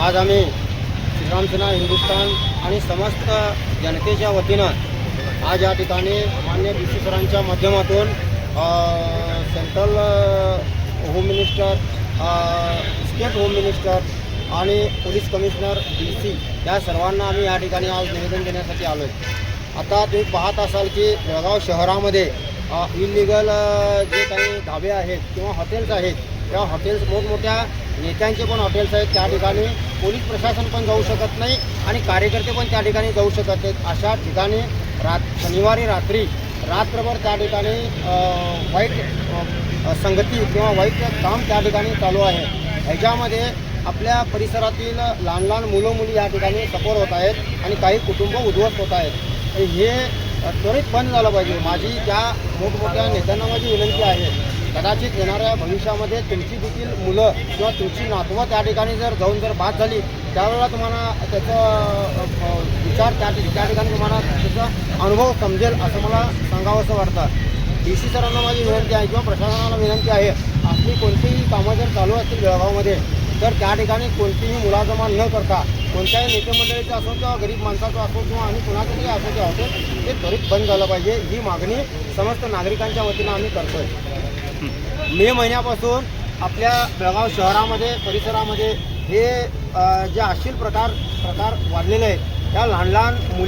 आज आम्ही श्रीराम सेना हिंदुस्थान आणि समस्त जनतेच्या वतीनं आज या ठिकाणी माननीय DC सरांच्या माध्यमातून central home minister, state home minister आणि पोलीस कमिशनर DC या सर्वांना आम्ही या ठिकाणी आज निवेदन देण्यासाठी आलो आहे। आता तुम्ही पाहत असाल की बेळगाव शहरामध्ये इलिगल जे काही ढाबे आहेत किंवा हॉटेल्स आहेत, त्या हॉटेल्स मोठमोठ्या नेत्यांचे पण हॉटेल्स आहेत, त्या ठिकाणी पोलीस प्रशासन पण जाऊ शकत नाही आणि कार्यकर्ते पण त्या ठिकाणी जाऊ शकत नाहीत। अशा ठिकाणी शनिवारी रात्रभर त्या ठिकाणी वाईट संगती किंवा वाईट काम त्या ठिकाणी चालू आहे। ह्याच्यामध्ये आपल्या परिसरातील लहान लहान मुलं मुली या ठिकाणी सफर होत आहेत आणि काही कुटुंब उद्ध्वस्त होत आहेत। हे त्वरित बंद झालं पाहिजे। माझी त्या मोठमोठ्या नेत्यांना माझी विनंती आहे, कदाचित येणाऱ्या भविष्यामध्ये तुमची देखील मुलं किंवा तुमची नातवं त्या ठिकाणी जर बाद झाली, त्यावेळेला तुम्हाला त्याचा विचार त्या ठिकाणी तुम्हाला त्याचा अनुभव समजेल असं मला सांगावंसं वाटतं। DC सरांना माझी विनंती आहे किंवा प्रशासनाला विनंती आहे, आपली कोणतीही कामं जर चालू असतील बेळगावमध्ये तर त्या ठिकाणी कोणतीही मुलाजमा न करता कोणत्याही नेते मंडळीचं असो किंवा गरीब माणसाचं असो किंवा आणि कुणाचं तरी असो जे हॉटेल ते त्वरित बंद झालं पाहिजे, ही मागणी समस्त नागरिकांच्या वतीनं आम्ही करतो आहे। मे महिन्यापासून आपल्या बेळगाव शहरामध्ये परिसरामध्ये हे जे अश्लील प्रकार वाढलेले आहेत, त्या लहान लहान मुली